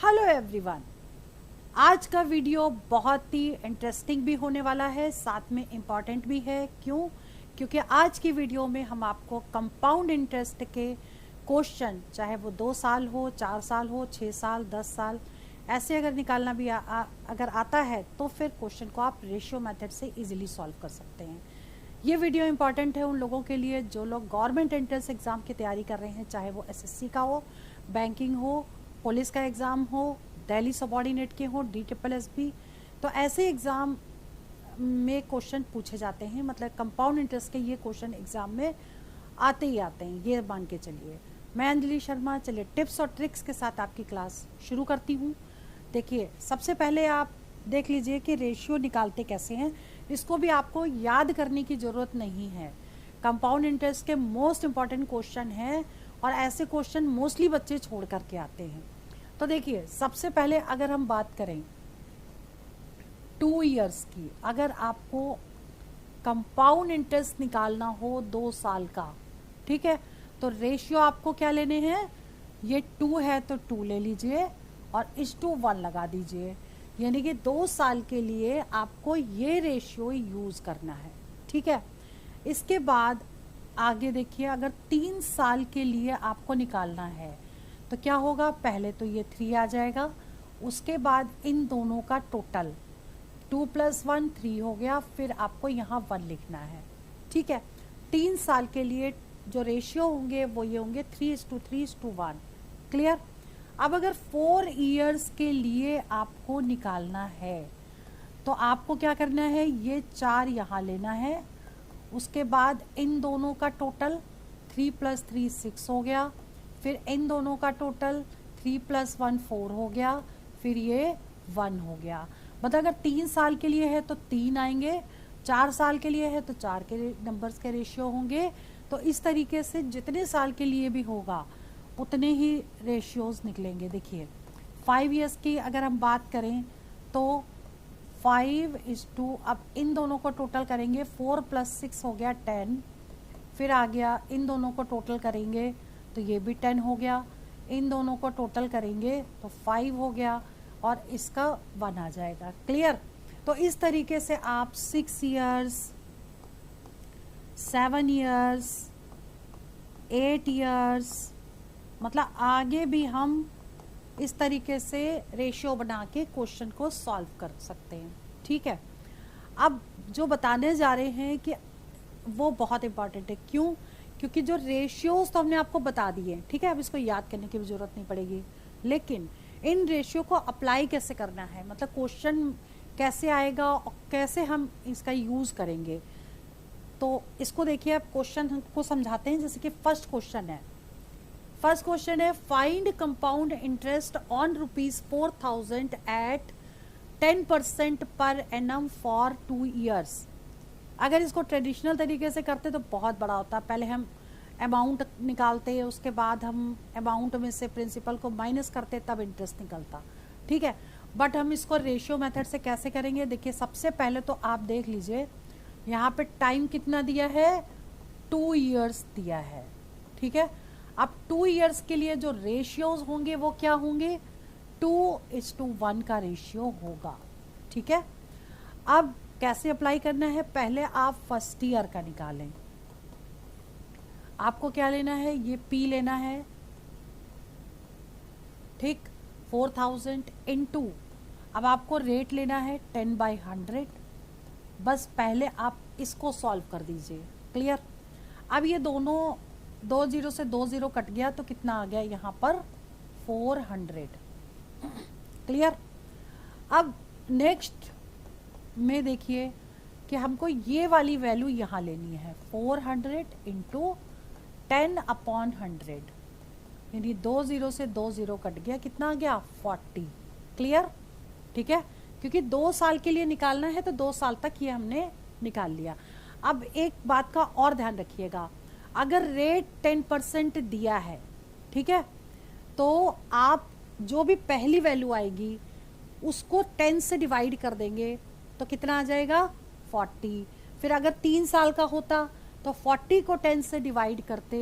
Hello everyone. आज का video बहुत ही इंटरेस्टिंग भी होने वाला है, साथ में इम्पॉर्टेंट भी है। क्यों? क्योंकि आज की वीडियो में हम आपको कंपाउंड इंटरेस्ट के क्वेश्चन, चाहे वो 2 साल हो, 4 साल हो, 6 साल, 10 साल, ऐसे अगर निकालना भी अगर आता है तो फिर क्वेश्चन को आप रेशियो मेथड से इजीली सॉल्व कर सकते हैं। ये वीडियो इंपॉर्टेंट है उन लोगों के लिए जो लोग गवर्नमेंट एंट्रेंस एग्ज़ाम की तैयारी कर रहे हैं, चाहे वो एसएससी का हो, बैंकिंग हो, पुलिस का एग्ज़ाम हो, दिल्ली सबॉर्डिनेट के हो, DSSB। तो ऐसे एग्ज़ाम में क्वेश्चन पूछे जाते हैं, मतलब कंपाउंड इंटरेस्ट के ये क्वेश्चन एग्ज़ाम में आते ही आते हैं, ये मान के चलिए। मैं अंजलि शर्मा, चलिए टिप्स और ट्रिक्स के साथ आपकी क्लास शुरू करती हूँ। देखिए, सबसे पहले आप देख लीजिए कि रेशियो निकालते कैसे हैं। इसको भी आपको याद करने की ज़रूरत नहीं है। कंपाउंड इंटरेस्ट के मोस्ट इम्पॉर्टेंट क्वेश्चन है और ऐसे क्वेश्चन मोस्टली बच्चे छोड़ करके आते हैं। तो देखिए, सबसे पहले अगर हम बात करें 2 इयर्स की, अगर आपको कंपाउंड इंटरेस्ट निकालना हो 2 साल का, ठीक है, तो रेशियो आपको क्या लेने हैं, ये 2 है तो 2 ले लीजिए और इस 1 लगा दीजिए। यानी कि 2 साल के लिए आपको ये रेशियो यूज़ करना है, ठीक है। इसके बाद आगे देखिए, अगर 3 साल के लिए आपको निकालना है तो क्या होगा, पहले तो ये 3 आ जाएगा, उसके बाद इन दोनों का टोटल 2 + 1 3 हो गया, फिर आपको यहाँ 1 लिखना है, ठीक है। 3 साल के लिए जो रेशियो होंगे वो ये होंगे 3:3:1। क्लियर? अब अगर 4 इयर्स के लिए आपको निकालना है तो आपको क्या करना है, ये 4 यहाँ लेना है, उसके बाद इन दोनों का टोटल 3 + 3 6 हो गया, फिर इन दोनों का टोटल 3 + 1 4 हो गया, फिर ये 1 हो गया। मतलब अगर 3 साल के लिए है तो 3 आएंगे, 4 साल के लिए है तो 4 के नंबर्स के रेशियो होंगे। तो इस तरीके से जितने साल के लिए भी होगा उतने ही रेशियोज निकलेंगे। देखिए 5 इयर्स की अगर हम बात करें तो 5:2, अब इन दोनों को टोटल करेंगे, 4 + 6 हो गया 10, फिर आ गया इन दोनों को टोटल करेंगे तो ये भी 10 हो गया, इन दोनों को टोटल करेंगे तो 5 हो गया और इसका 1 आ जाएगा। क्लियर? तो इस तरीके से आप 6 इयर्स, 7 इयर्स, 8 इयर्स, मतलब आगे भी हम इस तरीके से रेशियो बना के क्वेश्चन को सॉल्व कर सकते हैं, ठीक है। अब जो बताने जा रहे हैं कि वो बहुत इंपॉर्टेंट है। क्यों? क्योंकि जो रेशियोज तो हमने आपको बता दिए, ठीक है, अब इसको याद करने की भी ज़रूरत नहीं पड़ेगी, लेकिन इन रेशियो को अप्लाई कैसे करना है, मतलब क्वेश्चन कैसे आएगा और कैसे हम इसका यूज़ करेंगे। तो इसको देखिए, अब क्वेश्चन को समझाते हैं। जैसे कि फर्स्ट क्वेश्चन है, find compound interest on ₹4,000 at 10% per annum for 2 years. अगर इसको ट्रेडिशनल तरीके से करते तो बहुत बड़ा होता। पहले हम अमाउंट निकालते, उसके बाद हम अमाउंट में से प्रिंसिपल को माइनस करते, तब इंटरेस्ट निकलता, ठीक है। बट हम इसको रेशियो मेथड से कैसे करेंगे, देखिए सबसे पहले तो आप देख लीजिए, यहाँ पे टाइम कितना दिया है, 2 इयर्स दिया है, ठीक है। अब 2 इयर्स के लिए जो रेशियोज होंगे वो क्या होंगे, 2:1 का रेशियो होगा, ठीक है। अब कैसे अप्लाई करना है, पहले आप फर्स्ट ईयर का निकालें। आपको क्या लेना है, ये P लेना है, ठीक, 4,000 × अब आपको रेट लेना है 10/100। बस पहले आप इसको सॉल्व कर दीजिए। क्लियर? अब ये दोनों 2 0 से 2 0 कट गया तो कितना आ गया यहाँ पर, 400। क्लियर? अब नेक्स्ट में देखिए कि हमको ये वाली वैल्यू यहाँ लेनी है, 400 × 10/100, यानी 2 0 से 2 0 कट गया, कितना आ गया, 40। क्लियर? ठीक है, क्योंकि 2 साल के लिए निकालना है तो 2 साल तक ये हमने निकाल लिया। अब एक बात का और ध्यान रखिएगा, अगर रेट 10% दिया है, ठीक है, तो आप जो भी पहली वैल्यू आएगी उसको 10 से डिवाइड कर देंगे तो कितना आ जाएगा, 40। फिर अगर 3 साल का होता तो 40 को 10 से डिवाइड करते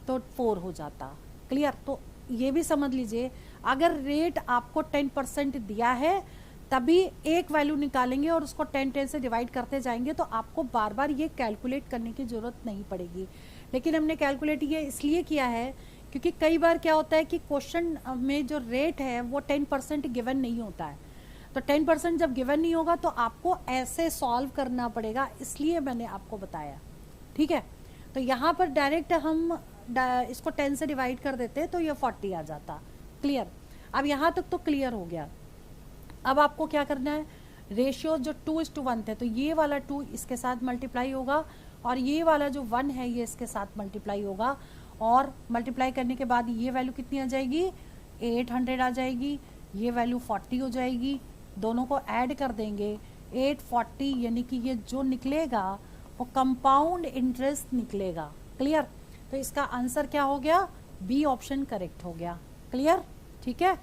तो 4 हो जाता। क्लियर? तो ये भी समझ लीजिए, अगर रेट आपको 10% दिया है तभी एक वैल्यू निकालेंगे और उसको 10 से डिवाइड करते जाएंगे, तो आपको बार बार ये कैलकुलेट करने की ज़रूरत नहीं पड़ेगी। लेकिन हमने कैलकुलेट ये इसलिए किया है क्योंकि कई बार क्या होता है कि क्वेश्चन में जो रेट है वो 10% गिवन नहीं होता है। तो 10% जब गिवन नहीं होगा तो आपको ऐसे सॉल्व करना पड़ेगा, इसलिए मैंने आपको बताया। ठीक है, तो यहाँ पर डायरेक्ट हम इसको 10 से डिवाइड कर देते तो ये 40 आ जाता। क्लियर? अब यहाँ तक तो क्लियर हो गया। अब आपको क्या करना है, रेशियो जो 2:1 थे तो ये वाला 2 इसके साथ मल्टीप्लाई होगा और ये वाला जो 1 है ये इसके साथ मल्टीप्लाई होगा, और मल्टीप्लाई करने के बाद ये वैल्यू कितनी आ जाएगी, 800 आ जाएगी, ये वैल्यू 40 हो जाएगी, दोनों को ऐड कर देंगे 840, यानी कि ये जो निकलेगा वो कंपाउंड इंटरेस्ट निकलेगा। क्लियर? तो इसका आंसर क्या हो गया, बी ऑप्शन करेक्ट हो गया। क्लियर? ठीक है,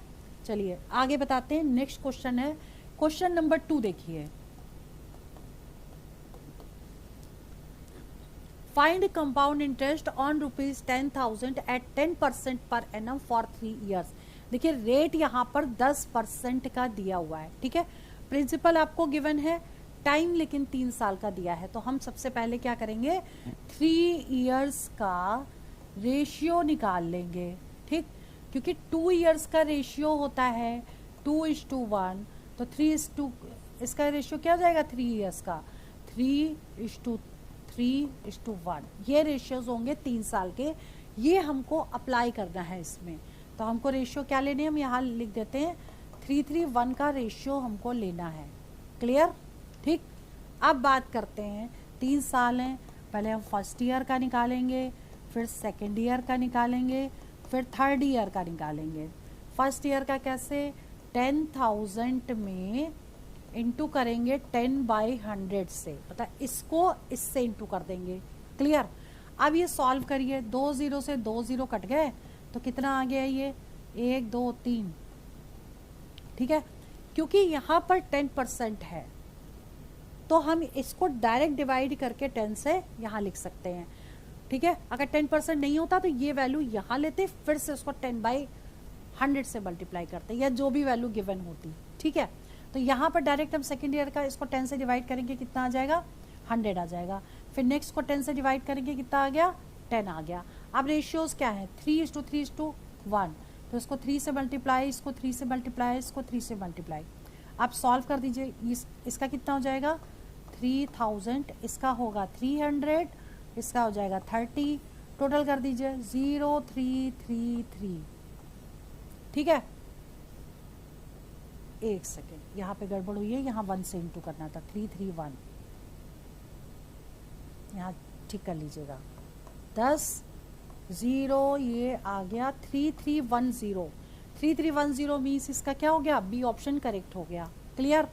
चलिए आगे बताते हैं। नेक्स्ट क्वेश्चन है क्वेश्चन नंबर 2, देखिए। Find compound interest on ₹10,000 at 10% per annum for 3 years. देखिए रेट यहाँ पर 10% का दिया हुआ है। ठीक है, प्रिंसिपल आपको गिवन है, टाइम लेकिन 3 साल का दिया है। तो हम सबसे पहले क्या करेंगे, 3 ईयर्स का रेशियो निकाल लेंगे। ठीक, क्योंकि 2 ईयर्स का रेशियो होता है 2:1, तो 3:, इसका रेशियो क्या हो जाएगा 3 ईयर्स का 3:1, ये रेशियोज होंगे 3 साल के। ये हमको अप्लाई करना है इसमें, तो हमको रेशियो क्या लेने हैं, हम यहाँ लिख देते हैं 3:1 का रेशियो हमको लेना है। क्लियर? ठीक, अब बात करते हैं 3 साल हैं, पहले हम फर्स्ट ईयर का निकालेंगे, फिर सेकेंड ईयर का निकालेंगे, फिर थर्ड ईयर का निकालेंगे। फर्स्ट ईयर का कैसे, 10,000 में इंटू करेंगे 10/100 से, पता इसको इससे इंटू कर देंगे। क्लियर? अब ये सॉल्व करिए, 2 0 से 2 0 कट गए तो कितना आ गया, ये 1 2 3। ठीक है, क्योंकि यहाँ पर 10% है तो हम इसको डायरेक्ट डिवाइड करके 10 से यहाँ लिख सकते हैं। ठीक है, अगर 10% नहीं होता तो ये वैल्यू यहाँ लेते, फिर से उसको 10/100 से मल्टीप्लाई करते, या जो भी वैल्यू गिवन होती। ठीक है, तो यहाँ पर डायरेक्ट हम सेकेंड ईयर का इसको 10 से डिवाइड करेंगे, कितना आ जाएगा 100 आ जाएगा। फिर नेक्स्ट को 10 से डिवाइड करेंगे, कितना आ गया 10 आ गया। अब रेशियोज क्या है, 3:3:1, तो इसको 3 से मल्टीप्लाई, इसको 3 से मल्टीप्लाई, इसको 3 से मल्टीप्लाई। आप सॉल्व कर दीजिए, इसका कितना हो जाएगा 3000, इसका होगा 300, इसका हो जाएगा 30, टोटल कर दीजिए 0333। ठीक है, एक सेकेंड यहाँ पे गड़बड़ हुई है, यहाँ 1 से इंटू करना था, 331 यहाँ ठीक कर लीजिएगा, 10 0 ये आ गया 3310। 3310 मीन्स इसका क्या हो गया, बी ऑप्शन करेक्ट हो गया। क्लियर?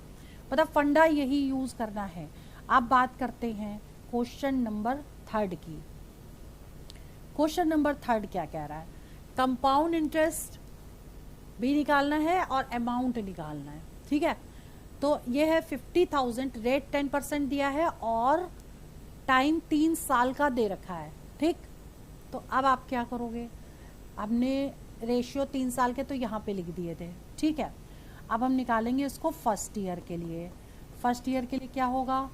मतलब फंडा यही यूज करना है। अब बात करते हैं क्वेश्चन नंबर 3 की। क्वेश्चन नंबर 3 क्या कह रहा है, कंपाउंड इंटरेस्ट भी निकालना है और अमाउंट निकालना है। ठीक है, तो ये है 50,000, रेट 10% दिया है और टाइम 3 साल का दे रखा है। ठीक, तो अब आप क्या करोगे, हमने रेशियो 3 साल के तो यहाँ पे लिख दिए थे। ठीक है, अब हम निकालेंगे इसको फर्स्ट ईयर के लिए। फर्स्ट ईयर के लिए क्या होगा,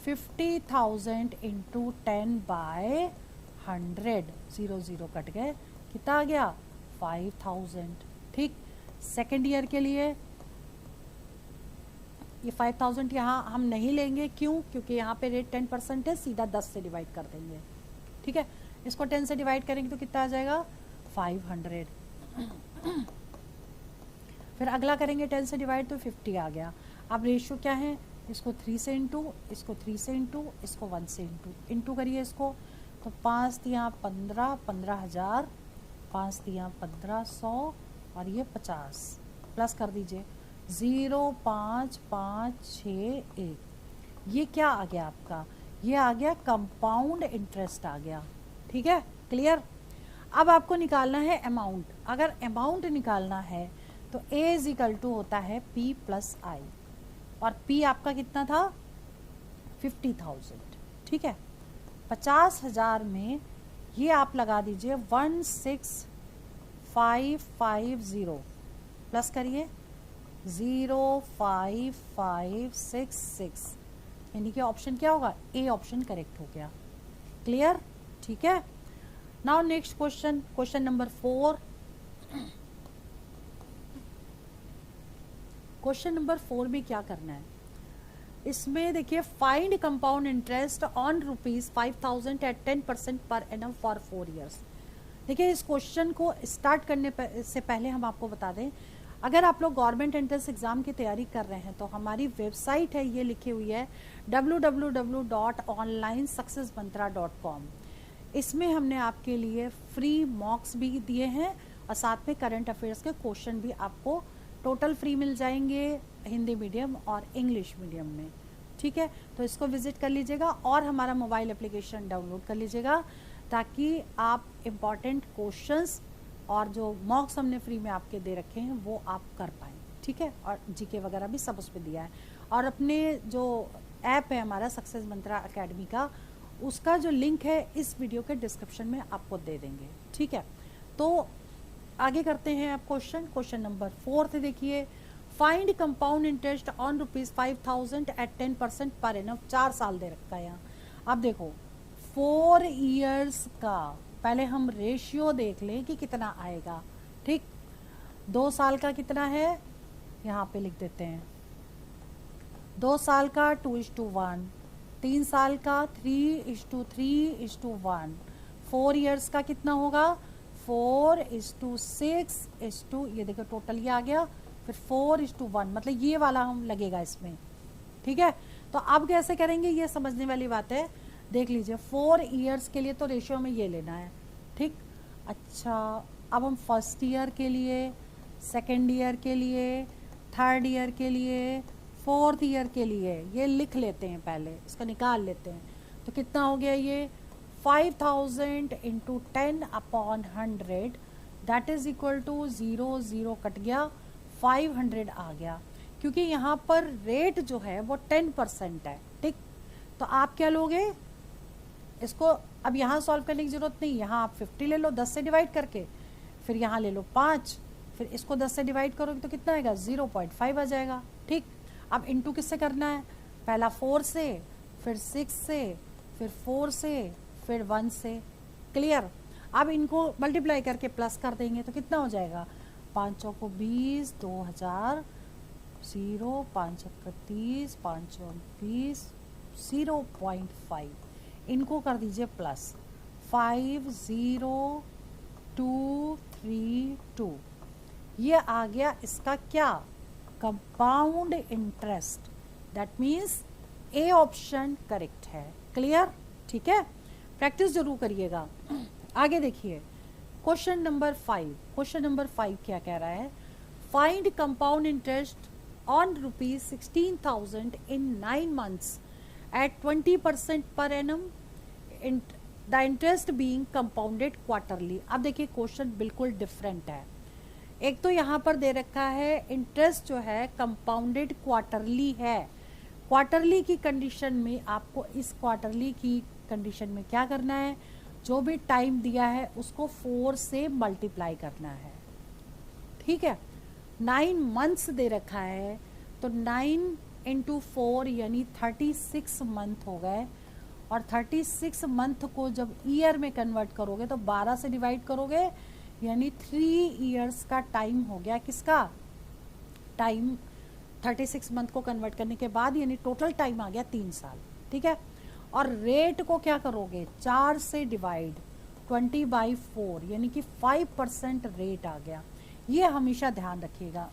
50,000 इंटू 10/100, 0 0 कट गए, कितना आ गया 5,000। ठीक, सेकेंड ईयर के लिए ये 5,000 यहाँ हम नहीं लेंगे, क्यों, क्योंकि यहाँ पे रेट 10% है, सीधा 10 से डिवाइड कर देंगे। ठीक है, इसको 10 से डिवाइड करेंगे तो कितना आ जाएगा 500। फिर अगला करेंगे 10 से डिवाइड तो 50 आ गया। अब रेशियो क्या है, इसको 3 से इंटू, इसको 3 से इंटू, इसको 1 से इंटू करिए इसको, तो 5 तियाँ 15, 15,000, 5 तियाँ 1500 और ये 50, प्लस कर दीजिए 0,5,5,6,1। ये क्या आ गया आपका, ये आ गया कंपाउंड इंटरेस्ट आ गया। ठीक है, क्लियर? अब आपको निकालना है अमाउंट। अगर अमाउंट निकालना है तो A इज इक्वल टू होता है P प्लस I, और P आपका कितना था 50,000। ठीक है, 50,000 में ये आप लगा दीजिए 16550, प्लस करिए 05566, यानी कि ऑप्शन क्या होगा, ए ऑप्शन करेक्ट हो गया। क्लियर, ठीक है। Now next question, question number 4। Question number 4 में क्या करना है, इसमें देखिए find compound interest on ₹5,000 at 10% per annum for 4 years. देखिए इस क्वेश्चन को स्टार्ट करने से पहले हम आपको बता दें, अगर आप लोग गवर्नमेंट एंट्रेंस एग्जाम की तैयारी कर रहे हैं तो हमारी वेबसाइट है, ये लिखी हुई है www.onlinesuccessmantra.com। इसमें हमने आपके लिए फ्री मॉक्स भी दिए हैं और साथ में करंट अफेयर्स के क्वेश्चन भी आपको टोटल फ्री मिल जाएंगे, हिंदी मीडियम और इंग्लिश मीडियम में। ठीक है, तो इसको विजिट कर लीजिएगा और हमारा मोबाइल एप्लीकेशन डाउनलोड कर लीजिएगा ताकि आप इम्पॉर्टेंट क्वेश्चंस और जो मॉक्स हमने फ्री में आपके दे रखे हैं वो आप कर पाएँ। ठीक है, और जीके वगैरह भी सब उस पर दिया है। और अपने जो ऐप है हमारा सक्सेस मंत्रा अकेडमी का, उसका जो लिंक है इस वीडियो के डिस्क्रिप्शन में आपको दे देंगे। ठीक है, तो आगे करते हैं आप क्वेश्चन नंबर 4 देखिए, find compound interest on ₹5,000 at 10% per annum. 4 साल दे रखा है यहाँ। अब देखो 4 ईयर्स का पहले हम रेशियो देख लें कि कितना आएगा। ठीक, 2 साल का कितना है, यहाँ पे लिख देते हैं 2 साल का 2:1, 3 साल का 3:3:1, 4 ईयर्स का कितना होगा 4:6:, ये देखो टोटल ये आ गया, फिर 4:1, मतलब ये वाला हम लगेगा इसमें। ठीक है, तो अब कैसे करेंगे ये समझने वाली बात है। देख लीजिए 4 ईयर्स के लिए तो रेशियो में ये लेना है। ठीक, अच्छा अब हम फर्स्ट ईयर के लिए, सेकेंड ईयर के लिए, थर्ड ईयर के लिए, फोर्थ ईयर के लिए ये लिख लेते हैं, पहले इसको निकाल लेते हैं। तो कितना हो गया ये 5,000 into 10/100, that is equal to 0 0 cut गया, 500 आ गया, क्योंकि यहाँ पर रेट जो है वो 10% है। ठीक, तो आप क्या लोगे इसको, अब यहाँ सॉल्व करने की जरूरत नहीं, यहाँ आप 50 ले लो 10 से डिवाइड करके, फिर यहाँ ले लो 5, फिर इसको 10 से डिवाइड करोगे तो कितना आएगा 0.5 आ जाएगा। ठीक, अब इनटू किससे करना है, पहला 4 से, फिर 6 से, फिर 4 से, फिर 1 से। क्लियर, अब इनको मल्टीप्लाई करके प्लस कर देंगे तो कितना हो जाएगा 5 चौको 20, 2000, 0, 5 30, 5 20, 0.5, इनको कर दीजिए प्लस 50232, ये आ गया इसका क्या compound interest, that means A option correct है। क्लियर, ठीक है, प्रैक्टिस जरूर करिएगा। आगे देखिए क्वेश्चन नंबर 5। क्वेश्चन नंबर 5 क्या कह रहा है, find compound interest on ₹16,000 in 9 months at 20% पर annum, the interest being compounded quarterly. अब देखिए क्वेश्चन बिल्कुल डिफरेंट है। एक तो यहाँ पर दे रखा है इंटरेस्ट जो है कंपाउंडेड क्वार्टरली है। क्वार्टरली की कंडीशन में आपको इस क्वार्टरली की कंडीशन में क्या करना है, जो भी टाइम दिया है उसको 4 से मल्टीप्लाई करना है। ठीक है, 9 months दे रखा है तो 9 इंटू 4 यानी 36 मंथ हो गए, और 36 मंथ को जब ईयर में कन्वर्ट करोगे तो 12 से डिवाइड करोगे, यानी 3 ईयर्स का टाइम हो गया। किसका टाइम, 36 मंथ को कन्वर्ट करने के बाद यानी टोटल टाइम आ गया 3 साल। ठीक है, और रेट को क्या करोगे 4 से डिवाइड, 20/4 यानी कि 5% रेट आ गया। ये हमेशा ध्यान रखिएगा,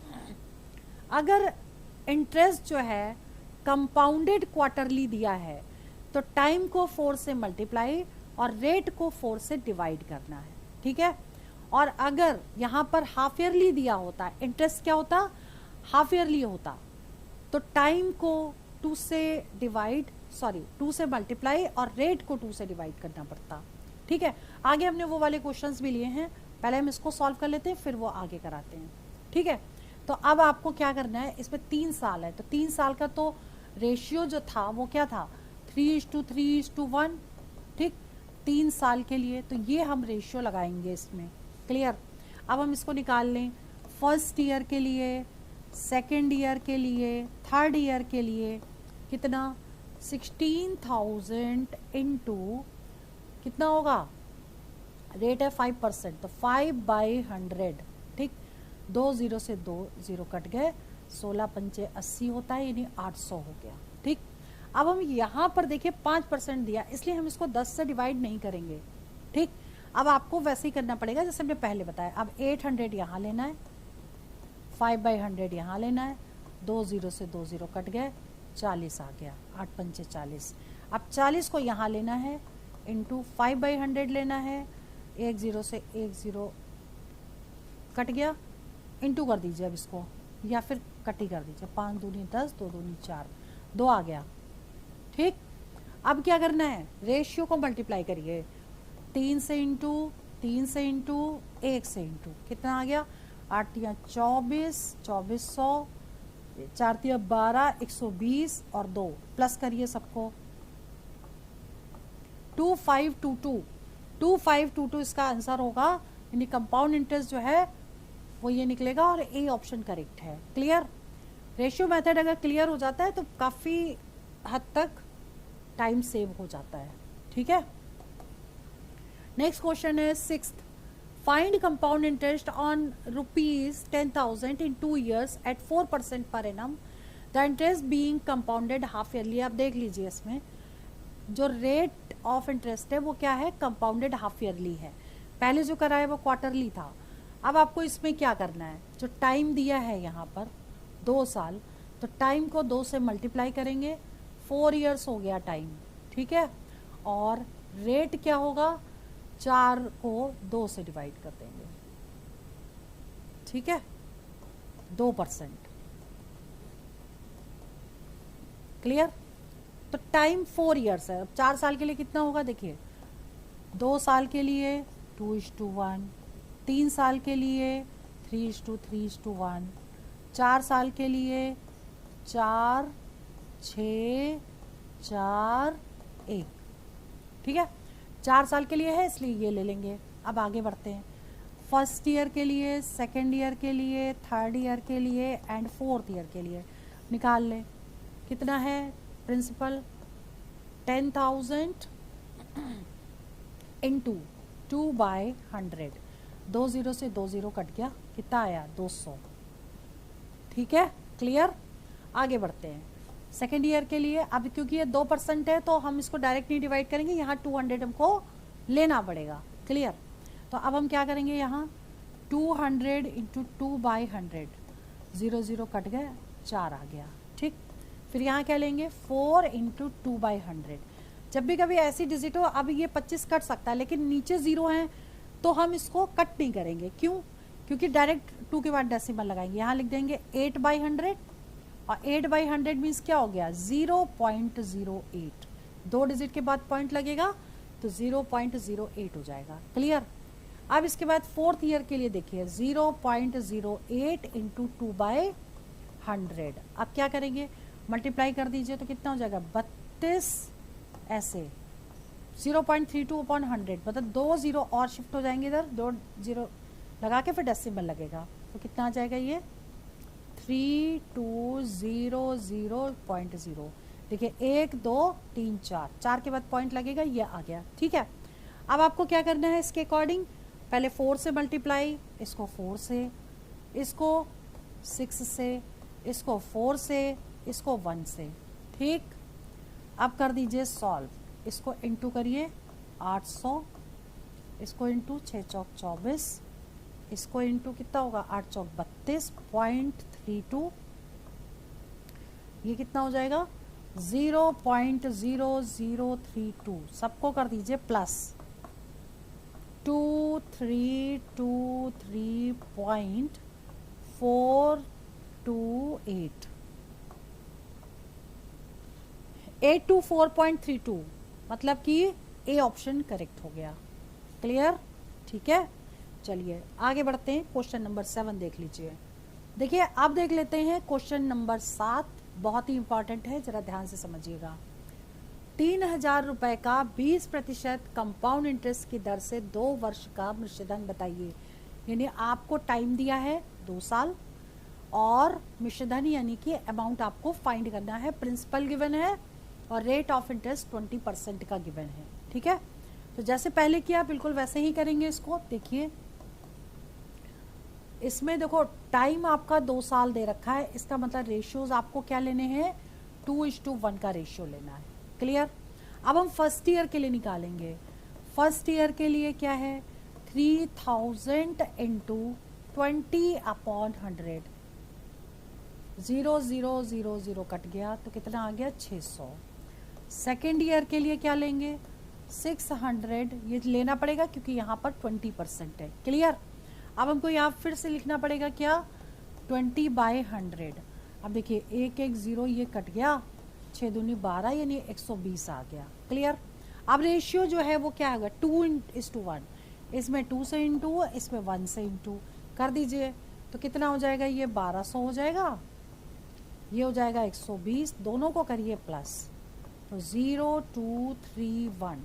अगर इंटरेस्ट जो है कंपाउंडेड क्वार्टरली दिया है तो टाइम को 4 से मल्टीप्लाई और रेट को 4 से डिवाइड करना है। ठीक है, और अगर यहाँ पर हाफ ईयरली दिया होता, इंटरेस्ट क्या होता हाफ ईयरली होता, तो टाइम को 2 से डिवाइड, 2 से मल्टीप्लाई और रेट को 2 से डिवाइड करना पड़ता। ठीक है, आगे हमने वो वाले क्वेश्चंस भी लिए हैं, पहले हम इसको सॉल्व कर लेते हैं फिर वो आगे कराते हैं। ठीक है, तो अब आपको क्या करना है, इसमें 3 साल है तो 3 साल का तो रेशियो जो था वो क्या था 3:3:1। ठीक, 3 साल के लिए तो ये हम रेशियो लगाएंगे इसमें। क्लियर, अब हम इसको निकाल लें फर्स्ट ईयर के लिए, सेकेंड ईयर के लिए, थर्ड ईयर के लिए कितना 16,000 इंटू कितना होगा, रेट है 5%, तो 5/100, ठीक, 2 जीरो से 2 जीरो कट गए, 16 पंचे 80 होता है, यानी 800 हो गया। ठीक, अब हम यहाँ पर देखिए 5% दिया, इसलिए हम इसको 10 से डिवाइड नहीं करेंगे। ठीक, अब आपको वैसे ही करना पड़ेगा जैसे हमने पहले बताया। अब 800 यहाँ लेना है, 5/100 यहाँ लेना है, 2 जीरो से 2 जीरो कट गए, 40 आ गया, 8 पंचे 40। अब 40 को यहाँ लेना है, इंटू 5/100 लेना है, 1 जीरो से 1 जीरो कट गया, इंटू कर दीजिए अब इसको, या फिर कटी कर दीजिए, 5 दूनी 10, 2 दूनी 4, 2 आ गया। ठीक, अब क्या करना है, रेशियो को मल्टीप्लाई करिए, 3 से इंटू, 3 से इंटू, 1 से इंटू, कितना आ गया, 8 या 24, 2400, 4 या 12, 120 और 2 प्लस करिए सबको, 2522 इसका आंसर होगा, यानी कंपाउंड इंटरेस्ट जो है वो ये निकलेगा और ए ऑप्शन करेक्ट है। क्लियर, रेशियो मेथड अगर क्लियर हो जाता है तो काफ़ी हद तक टाइम सेव हो जाता है। ठीक है, नेक्स्ट क्वेश्चन है 6th, find compound interest on ₹10,000 in 2 years at 4% per annum, the interest being compounded half yearly. आप देख लीजिए इसमें जो रेट ऑफ इंटरेस्ट है वो क्या है, कंपाउंडेड हाफ ईयरली है। पहले जो करा है वो क्वार्टरली था। अब आपको इसमें क्या करना है, जो टाइम दिया है यहाँ पर 2 साल, तो टाइम को 2 से मल्टीप्लाई करेंगे, 4 years हो गया टाइम। ठीक है, और रेट क्या होगा, 4 को 2 से डिवाइड कर देंगे। ठीक है, 2%। क्लियर, तो टाइम 4 years है। अब 4 साल के लिए कितना होगा, देखिए 2 साल के लिए 2:1, 3 साल के लिए 3:3:1, 4 साल के लिए 4, 6, 4, 1। ठीक है, 4 साल के लिए है इसलिए ये ले लेंगे। अब आगे बढ़ते हैं, फर्स्ट ईयर के लिए, सेकेंड ईयर के लिए, थर्ड ईयर के लिए एंड फोर्थ ईयर के लिए निकाल लें। कितना है प्रिंसिपल, 10,000 इंटू 2/100, 2 जीरो से 2 जीरो कट गया, कितना आया 200। ठीक है, क्लियर, आगे बढ़ते हैं सेकेंड ईयर के लिए। अब क्योंकि ये 2% है तो हम इसको डायरेक्ट नहीं डिवाइड करेंगे, यहाँ 200 हमको लेना पड़ेगा। क्लियर, तो अब हम क्या करेंगे, यहाँ 200 इंटू 2/100, 0 0 कट गए, 4 आ गया। ठीक, फिर यहाँ क्या लेंगे, 4 इंटू 2/100। जब भी कभी ऐसी डिजिट हो, अब ये 25 कट सकता है लेकिन नीचे 0 है तो हम इसको कट नहीं करेंगे। क्यों, क्योंकि डायरेक्ट 2 के बाद डेसिमल लगाएंगे। यहाँ लिख देंगे 8/100, और 8/100 मीन्स क्या हो गया, 0.08। 2 डिजिट के बाद पॉइंट लगेगा तो 0.08 हो जाएगा। क्लियर, अब इसके बाद फोर्थ ईयर के लिए देखिए 0.08 इंटू 2/100। अब क्या करेंगे, मल्टीप्लाई कर दीजिए तो कितना हो जाएगा 32, ऐसे 0.32/100, मतलब 2 जीरो और शिफ्ट हो जाएंगे इधर, 2 जीरो लगा के फिर डेसिमल लगेगा, तो कितना आ जाएगा ये 3200.0। देखिए 1 2 3 4, 4 के बाद पॉइंट लगेगा, ये आ गया। ठीक है, अब आपको क्या करना है इसके अकॉर्डिंग, पहले 4 से मल्टीप्लाई, इसको 4 से, इसको 6 से, इसको 4 से, इसको 1 से। ठीक, अब कर दीजिए सॉल्व, इसको इंटू करिए 800, इसको इंटू 6 चौक 24, इसको इंटू कितना होगा 8 चौक 32.32, ये कितना हो जाएगा 0.0032। सबको कर दीजिए प्लस 2323.428, 824.32, मतलब कि ए ऑप्शन करेक्ट हो गया। क्लियर, ठीक है, चलिए आगे बढ़ते हैं। क्वेश्चन नंबर 7 देख लीजिए। देखिए अब देख लेते हैं क्वेश्चन नंबर 7, बहुत ही इंपॉर्टेंट है, जरा ध्यान से समझिएगा। 3,000 रुपए का 20% कंपाउंड इंटरेस्ट की दर से 2 वर्ष का मिश्रधन बताइए। यानी आपको टाइम दिया है 2 साल, और मिश्रधन यानी कि अमाउंट आपको फाइंड करना है, प्रिंसिपल गिवन है और रेट ऑफ इंटरेस्ट 20% का गिवन है। ठीक है, तो जैसे पहले किया बिल्कुल वैसे ही करेंगे इसको। देखिए इसमें देखो टाइम आपका 2 साल दे रखा है, इसका मतलब रेशियोज आपको क्या लेने हैं, 2:1 का रेशियो लेना है। क्लियर। अब हम फर्स्ट ईयर के लिए निकालेंगे। फर्स्ट ईयर के लिए क्या है, 3000 इंटू 20/100, 0,000 कट गया तो कितना आ गया, 600। सेकेंड ईयर के लिए क्या लेंगे, 600, ये लेना पड़ेगा क्योंकि यहाँ पर 20% है। क्लियर। अब हमको यहाँ फिर से लिखना पड़ेगा क्या, 20/100। अब देखिए 110 ये कट गया, 6 दूनी 12 यानी 120 आ गया। क्लियर। अब रेशियो जो है वो क्या होगा, 2:1, इसमें 2 से इंटू, इसमें 1 से इंटू कर दीजिए तो कितना हो जाएगा, ये 1200 हो जाएगा, ये हो जाएगा 120, दोनों को करिए प्लस, तो 0,231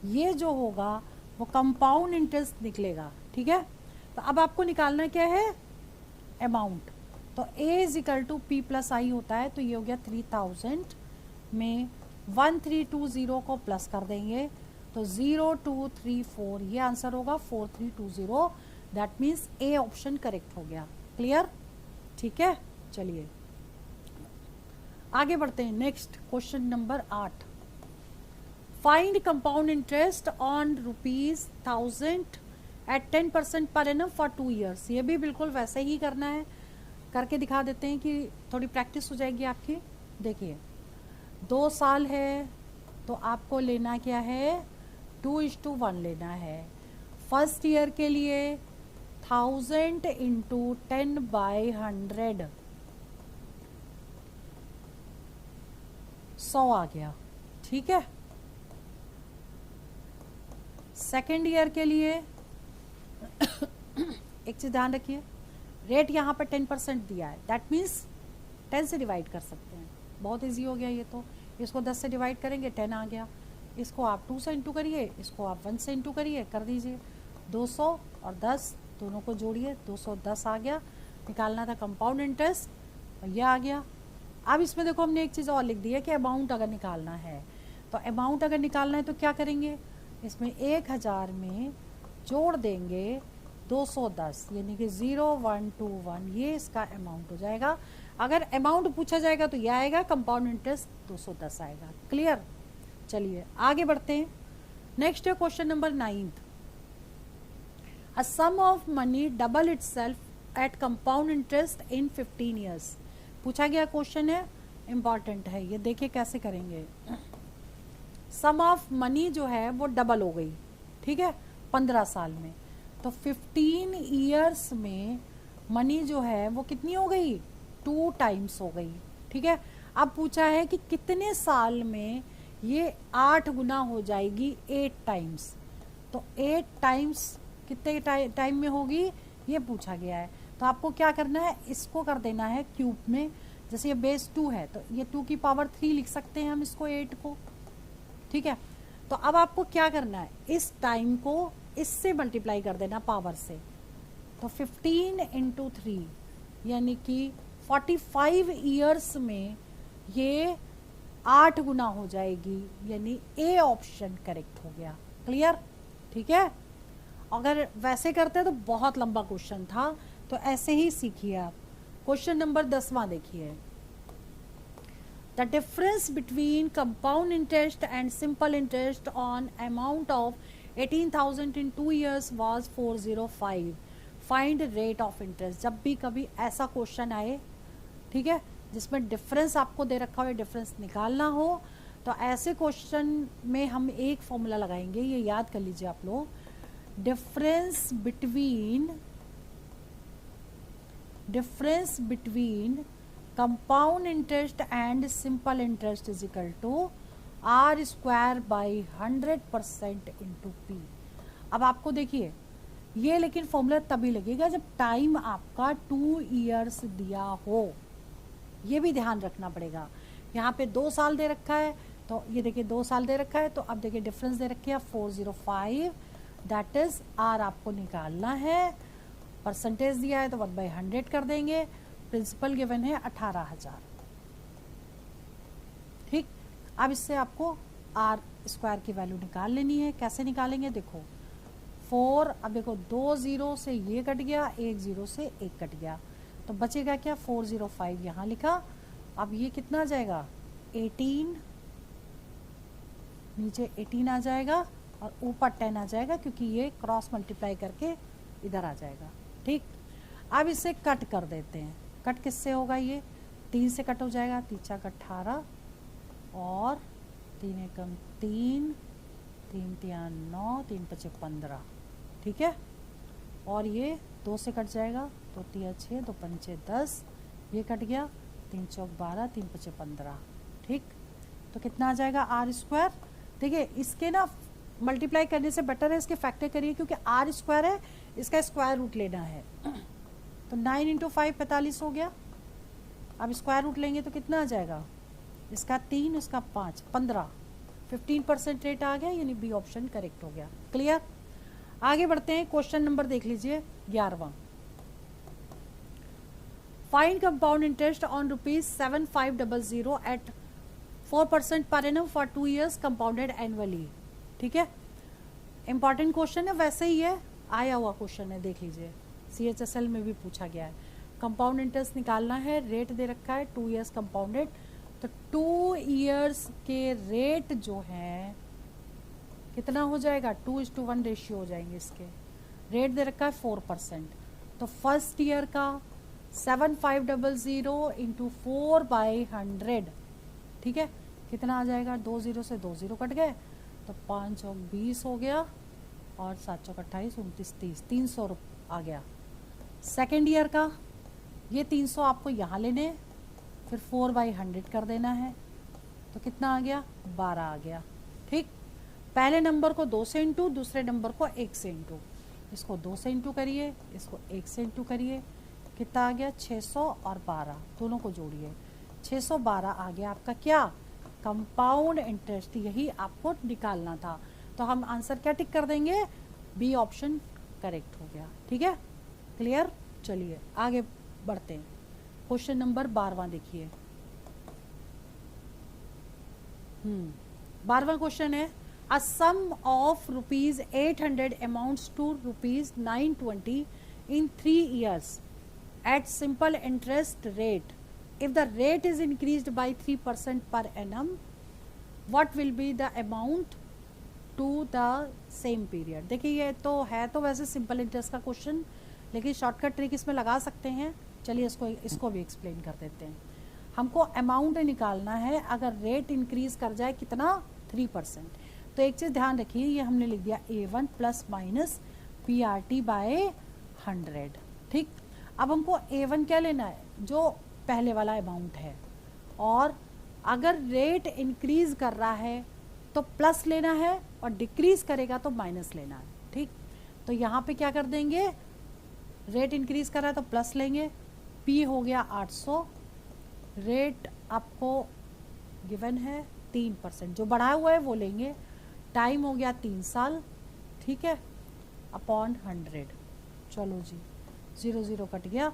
ये जो होगा वो कंपाउंड इंटरेस्ट निकलेगा। ठीक है, तो अब आपको निकालना क्या है, अमाउंट। तो A = P+I होता है, तो ये हो गया 3000 में 1320 को प्लस कर देंगे तो 0234, ये आंसर होगा 4320। That means A option correct हो गया। क्लियर। ठीक है, चलिए आगे बढ़ते हैं। Next question number 8, find compound interest on ₹1000 at 10% per annum for 2 years. ये भी बिल्कुल वैसे ही करना है, करके दिखा देते हैं कि थोड़ी प्रैक्टिस हो जाएगी आपकी। देखिए 2 साल है तो आपको लेना क्या है, 2:1 लेना है। फर्स्ट ईयर के लिए 1000 इंटू 10/100, 100 आ गया। ठीक है। सेकेंड ईयर के लिए एक चीज ध्यान रखिए, रेट यहाँ पर 10% दिया है, दैट मीन्स 10 से डिवाइड कर सकते हैं। बहुत इजी हो गया ये तो, इसको 10 से डिवाइड करेंगे 10 आ गया, इसको आप 2 से इंटू करिए, इसको आप 1 से इंटू करिए, कर दीजिए 200 और 10 दोनों को जोड़िए, 210 आ गया। निकालना था कंपाउंड इंटरेस्ट और यह आ गया। अब इसमें देखो हमने एक चीज़ और लिख दी है कि अमाउंट अगर निकालना है, तो अमाउंट अगर निकालना है तो क्या करेंगे, इसमें 1000 में जोड़ देंगे 210 यानी कि 0121, ये इसका अमाउंट हो जाएगा। अगर अमाउंट पूछा जाएगा तो यह आएगा, कंपाउंड इंटरेस्ट 210 आएगा। क्लियर। चलिए आगे बढ़ते हैं। नेक्स्ट है question number 9, a sum of money double itself at compound interest in 15 years. पूछा गया क्वेश्चन है, इंपॉर्टेंट है ये, देखिए कैसे करेंगे। सम ऑफ मनी जो है वो डबल हो गई, ठीक है, 15 साल में, तो 15 ईयर्स में मनी जो है वो कितनी हो गई, 2 टाइम्स हो गई। ठीक है। अब पूछा है कि कितने साल में ये 8 गुना हो जाएगी, 8 टाइम्स। तो 8 टाइम्स कितने टाइम में होगी ये पूछा गया है। तो आपको क्या करना है, इसको कर देना है क्यूब में। जैसे ये बेस 2 है तो ये 2 की पावर 3 लिख सकते हैं हम इसको, 8 को। ठीक है। तो अब आपको क्या करना है, इस टाइम को इससे मल्टीप्लाई कर देना पावर से, तो 15 इंटू 3 यानी कि 45 ईयर्स में ये 8 गुना हो जाएगी, यानी ए ऑप्शन करेक्ट हो गया। क्लियर। ठीक है। अगर वैसे करते तो बहुत लंबा क्वेश्चन था, तो ऐसे ही सीखिए आप। क्वेश्चन नंबर 10वां देखिए, the difference between compound interest and simple interest on amount of 18,000 in 2 years was 405, find rate of interest. जब भी कभी ऐसा क्वेश्चन आए, ठीक है, जिसमें डिफरेंस आपको दे रखा हो, डिफरेंस निकालना हो, तो ऐसे क्वेश्चन में हम एक फॉर्मूला लगाएंगे, ये याद कर लीजिए आप लोग। Difference between compound interest and simple interest is equal to R² by 100% into P। अब आपको देखिए ये लेकिन फॉर्मूला तभी लगेगा जब टाइम आपका 2 ईयर्स दिया हो, ये भी ध्यान रखना पड़ेगा। यहाँ पे 2 साल दे रखा है, तो ये देखिए 2 साल दे रखा है, तो अब देखिए डिफरेंस दे रखी है 405, दैट इज R आपको निकालना है परसेंटेज दिया है तो 1/100 कर देंगे। प्रिंसिपल गिवन है 18,000। ठीक, अब इससे आपको आर स्क्वायर की वैल्यू निकाल लेनी है। कैसे निकालेंगे, देखो 4, अब देखो 2 0 से ये कट गया, 1 0 से 1 कट गया, तो बचेगा क्या, 405 यहाँ लिखा। अब ये कितना आ जाएगा, 18, नीचे 18 आ जाएगा और ऊपर 10 आ जाएगा, क्योंकि ये क्रॉस मल्टीप्लाई करके इधर आ जाएगा। ठीक, अब इसे कट कर देते हैं। कट किससे होगा, ये 3 से कट हो जाएगा, 3 4 18 और 3 एकम 3, 3 3 9, 3 5 15। ठीक है, और ये 2 से कट जाएगा, 2 3 6, 2 5 10, ये कट गया, 3 4 12, 3 5 15। ठीक, तो कितना आ जाएगा आर स्क्वायर। देखिए इसके ना मल्टीप्लाई करने से बेटर है इसके फैक्टर करिए, क्योंकि आर स्क्वायर है, इसका स्क्वायर रूट लेना है। तो 9 × 5 45 हो गया। अब स्क्वायर रूट लेंगे तो कितना आ जाएगा, इसका 3, इसका 5, 15, 15% रेट आ गया, यानी बी ऑप्शन करेक्ट हो गया। क्लियर, आगे बढ़ते हैं। क्वेश्चन नंबर देख लीजिए 11वां। Find compound interest on ₹7500 at 4% per annum for 2 years compounded annually. ठीक है, इंपॉर्टेंट क्वेश्चन है, वैसे ही है, आया हुआ क्वेश्चन है, देख लीजिए, CHSL में भी पूछा गया है। कंपाउंड इंटरेस्ट निकालना है, रेट दे रखा है 2 years कंपाउंडेड, तो 2 years के रेट जो है कितना हो जाएगा, 2:1 रेशियो हो जाएंगे इसके। रेट दे रखा है 4%, तो फर्स्ट ईयर का 7500 इंटू 4/100, ठीक है, कितना आ जाएगा, 2 0 से 2 0 कट गए, तो 5 और 20 हो गया, और 7 चौक 28, 29 30, 300 आ गया। सेकेंड ईयर का ये 300 आपको यहाँ लेने, फिर 4/100 कर देना है, तो कितना आ गया, 12 आ गया। ठीक, पहले नंबर को 2 से इंटू, दूसरे नंबर को 1 से इंटू। इसको 2 से इंटू करिए, इसको 1 से इंटू करिए, कितना आ गया, 600 और 12, दोनों को जोड़िए, 612 आ गया आपका क्या, कंपाउंड इंटरेस्ट। यही आपको निकालना था, तो हम आंसर क्या टिक कर देंगे, बी ऑप्शन करेक्ट हो गया। ठीक है, क्लियर। चलिए आगे बढ़ते हैं। क्वेश्चन नंबर 12वां देखिए। 12वां क्वेश्चन है, a sum of ₹800 amounts to ₹920 in 3 years at simple interest rate. If the rate is increased by 3% per annum, what will be the amount to the same period? देखिए ये तो है तो वैसे simple interest का question, लेकिन shortcut trick इसमें लगा सकते हैं। चलिए इसको भी एक्सप्लेन कर देते हैं। हमको अमाउंट निकालना है, अगर रेट इंक्रीज कर जाए कितना, 3%। तो एक चीज़ ध्यान रखिए, ये हमने लिख दिया A1 प्लस माइनस PRT/100। ठीक, अब हमको A1 क्या लेना है, जो पहले वाला अमाउंट है, और अगर रेट इंक्रीज कर रहा है तो प्लस लेना है, और डिक्रीज करेगा तो माइनस लेना है। ठीक, तो यहाँ पे क्या कर देंगे, रेट इंक्रीज कर रहा है तो प्लस लेंगे, P हो गया 800, रेट आपको गिवन है 3%, जो बढ़ाया हुआ है वो लेंगे, टाइम हो गया 3 साल, ठीक है, अपॉन 100। चलो जी, 0 0 कट गया,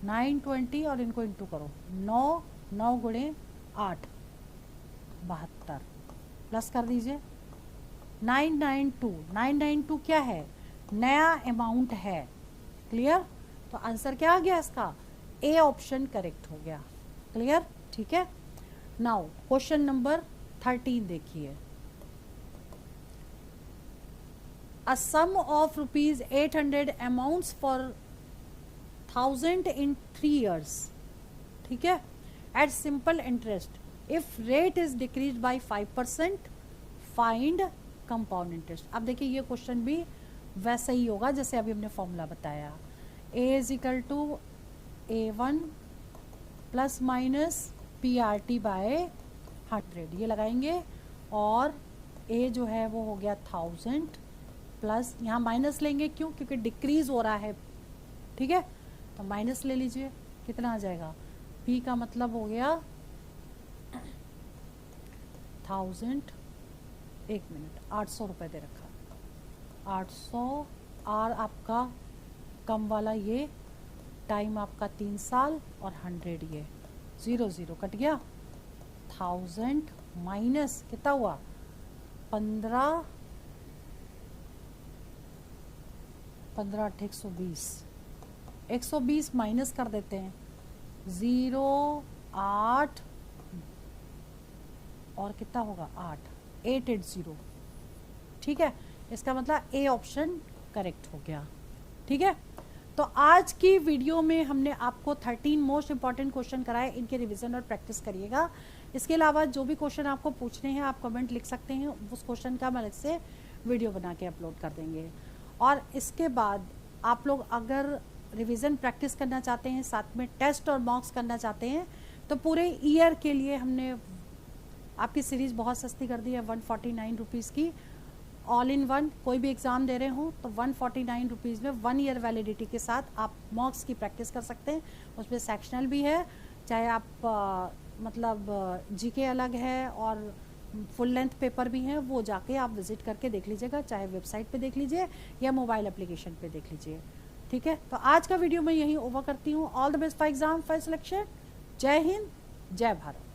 920 और इनको इंटू करो, 9 9 गुणे 8 72, प्लस कर दीजिए 992। 992 क्या है, नया अमाउंट है। क्लियर, तो आंसर क्या आ गया इसका, ए ऑप्शन करेक्ट हो गया। क्लियर, ठीक है। नाउ क्वेश्चन नंबर 13 देखिए। A sum of ₹800 amounts for 1000 in 3 years, ठीक है, at simple interest. If rate is decreased by 5%, find compound interest. अब देखिए ये क्वेश्चन भी वैसा ही होगा जैसे अभी हमने फॉर्मूला बताया, A = A1 plus minus PRT/100 ये लगाएंगे, और A जो है वो हो गया 1000 प्लस, यहाँ माइनस लेंगे क्यों, क्योंकि डिक्रीज हो रहा है। ठीक है, तो माइनस ले लीजिए, कितना आ जाएगा, P का मतलब हो गया 1000, 1 मिनट, 800 रुपये दे रखा, 800, R आपका कम वाला ये, टाइम आपका 3 साल, और 100 ये 0 0 कट गया। 1000 माइनस कितना हुआ 15 15 8 120, 120 माइनस कर देते हैं 0 8 और कितना होगा 880। ठीक है, इसका मतलब ए ऑप्शन करेक्ट हो गया। ठीक है, तो आज की वीडियो में हमने आपको 13 मोस्ट इंपॉर्टेंट क्वेश्चन कराए, इनके रिवीजन और प्रैक्टिस करिएगा। इसके अलावा जो भी क्वेश्चन आपको पूछने हैं आप कमेंट लिख सकते हैं, उस क्वेश्चन का हम अलग से वीडियो बना के अपलोड कर देंगे। और इसके बाद आप लोग अगर रिवीजन प्रैक्टिस करना चाहते हैं, साथ में टेस्ट और मॉक्स करना चाहते हैं, तो पूरे ईयर के लिए हमने आपकी सीरीज़ बहुत सस्ती कर दी है 149 रुपीज़ की। ऑल इन वन कोई भी एग्ज़ाम दे रहे हो तो 149 रुपीज़ में 1 ईयर वैलिडिटी के साथ आप मॉक्स की प्रैक्टिस कर सकते हैं। उसमें सेक्शनल भी है, चाहे आप मतलब जीके अलग है और फुल लेंथ पेपर भी हैं, वो जाके आप विजिट करके देख लीजिएगा, चाहे वेबसाइट पे देख लीजिए या मोबाइल एप्लीकेशन पे देख लीजिए। ठीक है, तो आज का वीडियो मैं यहीं ओवर करती हूँ। All the best for exam for selection. जय हिंद, जय भारत।